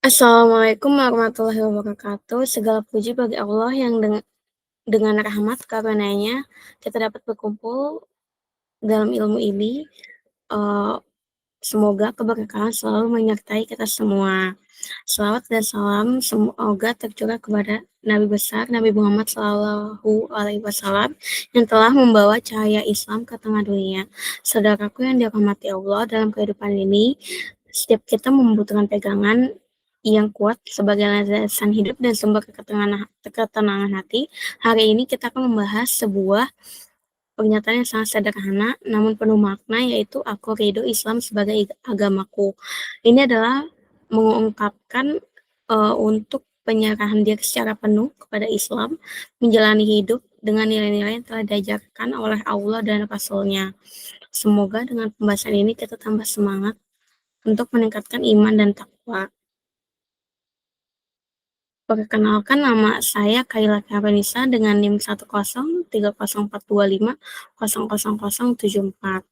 Assalamualaikum warahmatullahi wabarakatuh. Segala puji bagi Allah yang dengan rahmat karunia-Nya kita dapat berkumpul dalam ilmu ini. Eee, Semoga keberkahan selalu menyertai kita semua. Selawat dan salam semoga tercurah kepada Nabi besar Nabi Muhammad Shallallahu Alaihi Wasallam yang telah membawa cahaya Islam ke tengah dunia. Saudaraku yang dirahmati Allah, dalam kehidupan ini, setiap kita membutuhkan pegangan yang kuat sebagai landasan hidup dan sumber ketenangan hati. Hari ini kita akan membahas sebuah pernyataan yang sangat sederhana namun penuh makna, yaitu "Aku ridho Islam sebagai agamaku". Ini adalah mengungkapkan, untuk penyerahan diri secara penuh kepada Islam, menjalani hidup dengan nilai-nilai yang telah diajarkan oleh Allah dan Rasul-Nya. Semoga dengan pembahasan ini kita tambah semangat untuk meningkatkan iman dan takwa. Perkenalkan, nama saya Kaila Karenisa dengan NIM 1030425000074.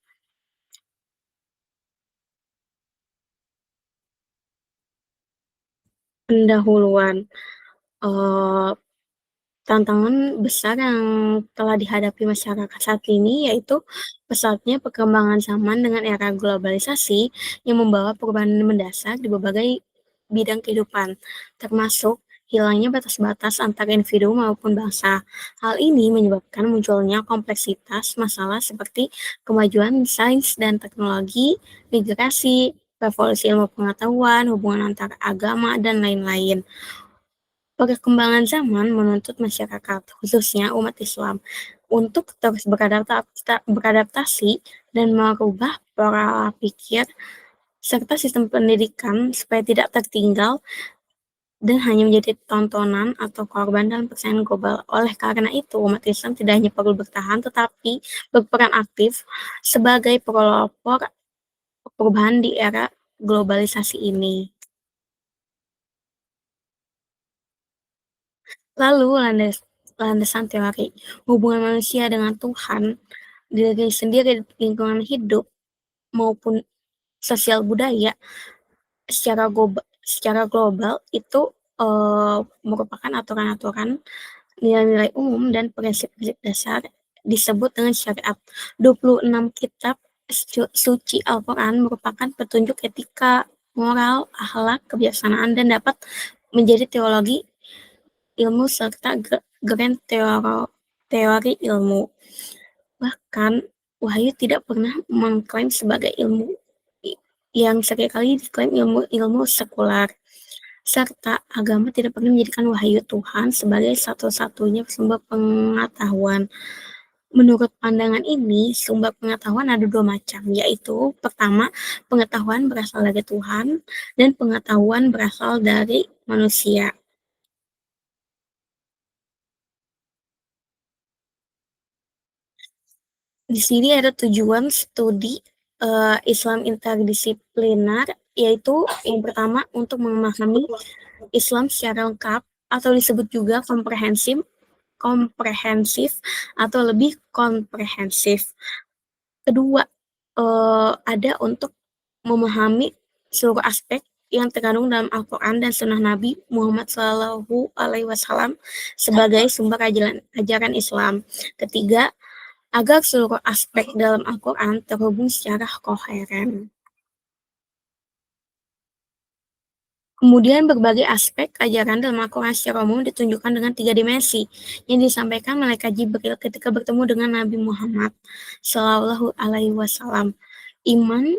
Pendahuluan. Eee, Tantangan besar yang telah dihadapi masyarakat saat ini yaitu pesatnya perkembangan zaman dengan era globalisasi yang membawa perubahan mendasar di berbagai bidang kehidupan, termasuk hilangnya batas-batas antar individu maupun bangsa. Hal ini menyebabkan munculnya kompleksitas masalah seperti kemajuan sains dan teknologi, migrasi, revolusi ilmu pengetahuan, hubungan antar agama, dan lain-lain. Perkembangan zaman menuntut masyarakat, khususnya umat Islam, untuk terus beradaptasi dan merubah pola pikir serta sistem pendidikan supaya tidak tertinggal dan hanya menjadi tontonan atau korban dalam persaingan global. Oleh karena itu, umat Islam tidak hanya perlu bertahan, tetapi berperan aktif sebagai pelopor perubahan di era globalisasi ini. Lalu landasan teori, hubungan manusia dengan Tuhan, diri sendiri, lingkungan hidup, maupun sosial budaya secara global itu, merupakan aturan-aturan, nilai-nilai umum, dan prinsip-prinsip dasar disebut dengan syariat. 26 kitab suci Al-Quran merupakan petunjuk etika, moral, akhlak, kebijaksanaan, dan dapat menjadi teologi ilmu serta grand teori ilmu. Bahkan, wahyu tidak pernah mengklaim sebagai ilmu yang seringkali diklaim ilmu sekular, serta agama tidak pernah menjadikan wahyu Tuhan sebagai satu-satunya sumber pengetahuan. Menurut pandangan ini, sumber pengetahuan ada dua macam, yaitu pertama, pengetahuan berasal dari Tuhan, dan pengetahuan berasal dari manusia. Di sini ada tujuan studi Islam interdisipliner, yaitu yang pertama untuk memahami Islam secara lengkap atau disebut juga komprehensif atau lebih komprehensif. Kedua, ada untuk memahami seluruh aspek yang terkandung dalam Al-Quran dan Sunnah Nabi Muhammad SAW sebagai sumber ajaran Islam. Ketiga, agar seluruh aspek dalam Al-Quran terhubung secara koheren. Kemudian berbagai aspek ajaran dalam Al-Quran secara umum ditunjukkan dengan 3 dimensi yang disampaikan malaikat Jibril ketika bertemu dengan Nabi Muhammad Shallallahu Alaihi Wasallam. Iman,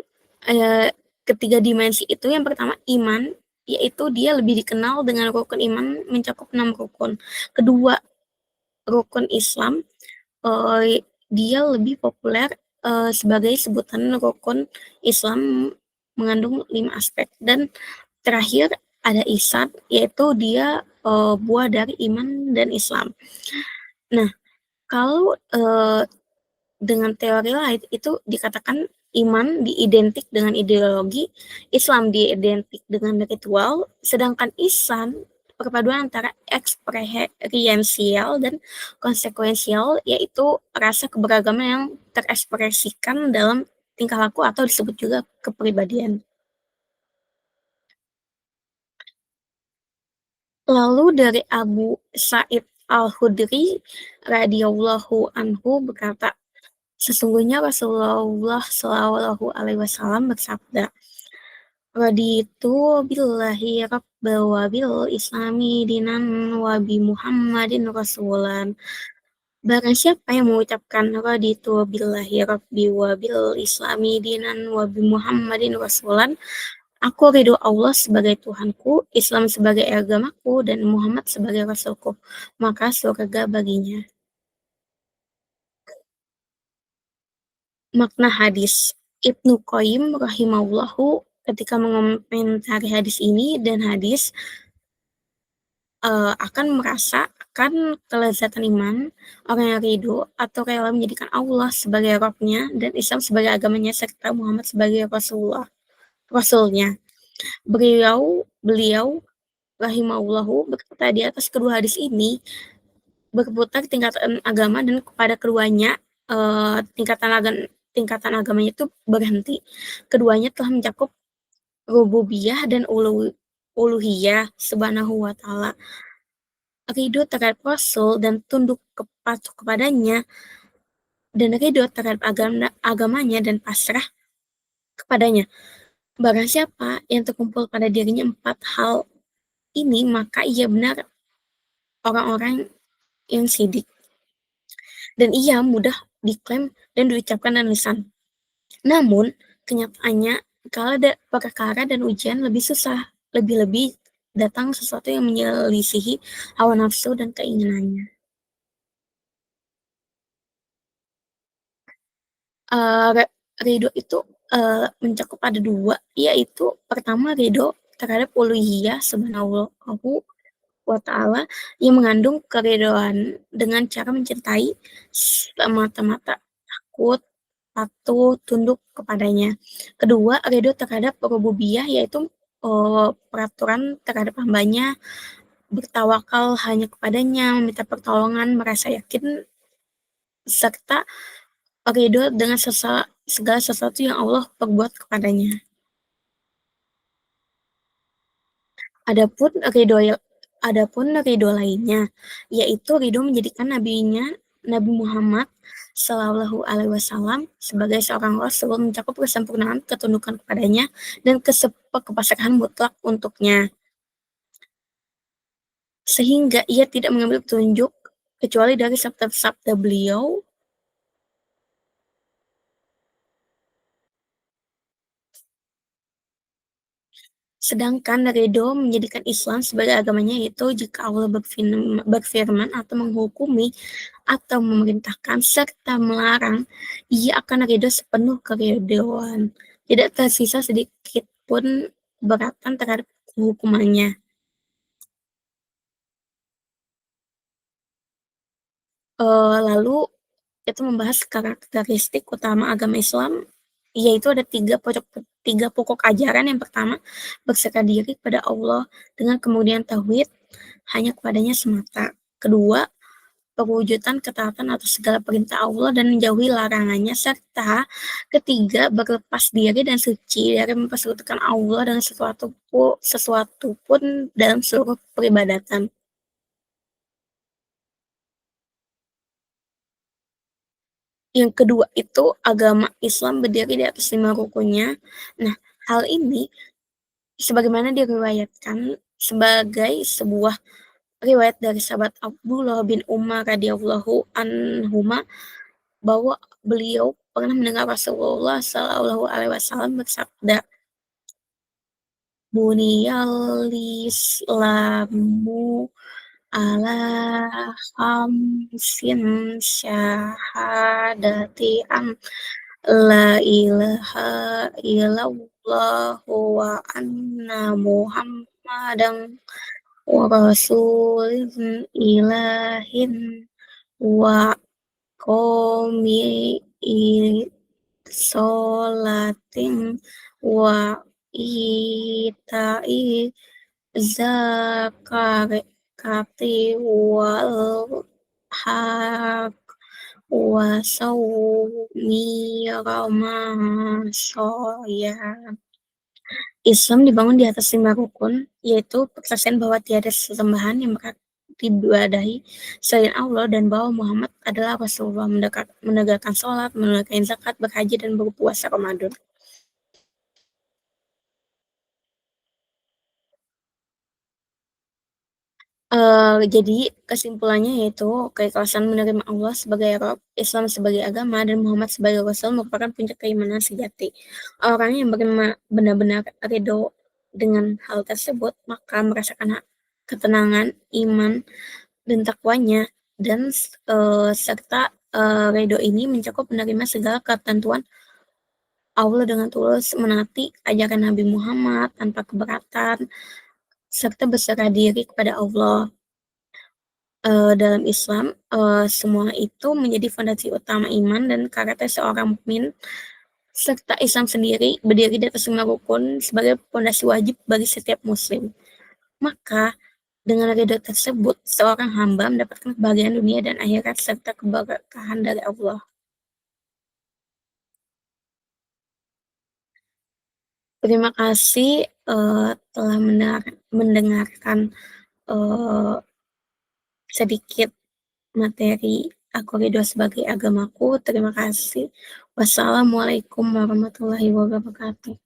ketiga dimensi itu, yang pertama iman, yaitu dia lebih dikenal dengan rukun iman mencakup 6 rukun. Kedua, rukun Islam, dia lebih populer sebagai sebutan rukun Islam mengandung 5 aspek. Dan terakhir ada ihsan, yaitu dia buah dari iman dan Islam. Nah, kalau dengan teori lain itu dikatakan iman diidentik dengan ideologi, Islam diidentik dengan ritual, sedangkan ihsan perpaduan antara eksperiensial dan konsekuensial, yaitu rasa keberagaman yang terekspresikan dalam tingkah laku atau disebut juga kepribadian. Lalu dari Abu Sa'id Al-Khudri radhiyallahu anhu berkata, sesungguhnya Rasulullah Shallallahu alaihi wasallam bersabda, "Raditu billahi rabban wa bil islami dinan wa bi Muhammadin rasulan." Barang siapa yang mengucapkan raditu billahi rabbi wa bil islami dinan wa bi Muhammadin rasulan, aku ridho Allah sebagai Tuhanku, Islam sebagai agamaku, dan Muhammad sebagai Rasulku, maka surga baginya. Makna hadis. Ibnu Qayyim rahimahullahu ketika mengomentari hadis ini dan hadis akan merasakan kelezatan iman, orang yang ridho atau rela menjadikan Allah sebagai Rabb-nya dan Islam sebagai agamanya serta Muhammad sebagai Rasulnya. Beliau rahimahullahu berkata di atas kedua hadis ini berputar tingkatan agama dan kepada keduanya tingkatan agamanya itu berhenti. Keduanya telah mencakup rububiyah dan uluhiyah subhanahu wa ta'ala. Ridho terhadap Rasul dan tunduk patuh kepadanya, dan ridho terhadap agamanya dan pasrah kepadanya. Barang siapa yang terkumpul pada dirinya empat hal ini, maka ia benar orang-orang yang sidik, dan ia mudah diklaim dan diucapkan dengan lisan. Namun, kenyataannya, kala ada perkara dan ujian lebih susah, lebih-lebih datang sesuatu yang menyelisihi hawa nafsu dan keinginannya. Ridho itu mencakup ada dua, yaitu pertama ridho terhadap uluhiyah subhanahu wa ta'ala yang mengandung keridhaan dengan cara mencintai semata-mata, takut, patuh, tunduk kepadanya. Kedua, ridho terhadap rububiyah, yaitu peraturan terhadap hambanya, bertawakal hanya kepadanya, meminta pertolongan, merasa yakin, serta ridho dengan segala sesuatu yang Allah perbuat kepadanya. Adapun ridho ridho lainnya, yaitu ridho menjadikan Nabi Muhammad Shallallahu Alaihi Wasallam sebagai seorang Rasul, mencakup kesempurnaan ketundukan kepadanya dan kepasrahan mutlak untuknya, sehingga ia tidak mengambil petunjuk kecuali dari sabda-sabda beliau. Sedangkan ridho menjadikan Islam sebagai agamanya, yaitu jika Allah berfirman atau menghukumi atau memerintahkan serta melarang, ia akan ridho sepenuh keridhoan, tidak tersisa sedikit pun keberatan terhadap hukumannya. Lalu kita membahas karakteristik utama agama Islam, yaitu ada tiga pokok ajaran. Yang pertama, berserah diri pada Allah dengan kemudian tauhid hanya kepadanya semata. Kedua, perwujudan ketaatan atas segala perintah Allah dan menjauhi larangannya, serta ketiga, berlepas diri dan suci dari mempersekutukan Allah dengan sesuatu pun dalam seluruh peribadatan. Yang kedua itu agama Islam berdiri di atas 5 rukunnya. Nah, hal ini sebagaimana diriwayatkan sebagai sebuah riwayat dari sahabat Abdullah bin Umar radhiyallahu anhuma, bahwa beliau pernah mendengar Rasulullah Shallallahu alaihi wasallam bersabda, "Buniyal Islamu ala khamsin syahadati an la ilaha illallah wa anna Muhammadan wa rasulun ilahin wa qomi sholatin wa itai zakati wal haq wa saumi ramashoya." Islam dibangun di atas 5 rukun, yaitu kesaksian bahwa tiada sesembahan yang berhak diibadahi selain Allah dan bahwa Muhammad adalah Rasulullah, menegakkan sholat, menunaikan zakat, berhaji, dan berpuasa Ramadan. Jadi kesimpulannya yaitu keikhlasan menerima Allah sebagai Rabb, Islam sebagai agama, dan Muhammad sebagai Rasul merupakan puncak keimanan sejati. Orang yang benar-benar ridho dengan hal tersebut, maka merasakan ketenangan, iman, dan takwanya, dan serta ridho ini mencakup menerima segala ketentuan Allah dengan tulus, menaati ajaran Nabi Muhammad tanpa keberatan, serta berserah diri kepada Allah. Dalam Islam, semua itu menjadi fondasi utama iman dan karakter seorang mukmin, serta Islam sendiri berdiri di atas 5 rukun sebagai fondasi wajib bagi setiap muslim. Maka, dengan ridho tersebut, seorang hamba mendapatkan kebahagiaan dunia dan akhirat serta keberkahan dari Allah. Terima kasih, telah mendengarkan, eee, sedikit materi Aku Ridho Sebagai Agamaku. Terima kasih. Wassalamualaikum warahmatullahi wabarakatuh.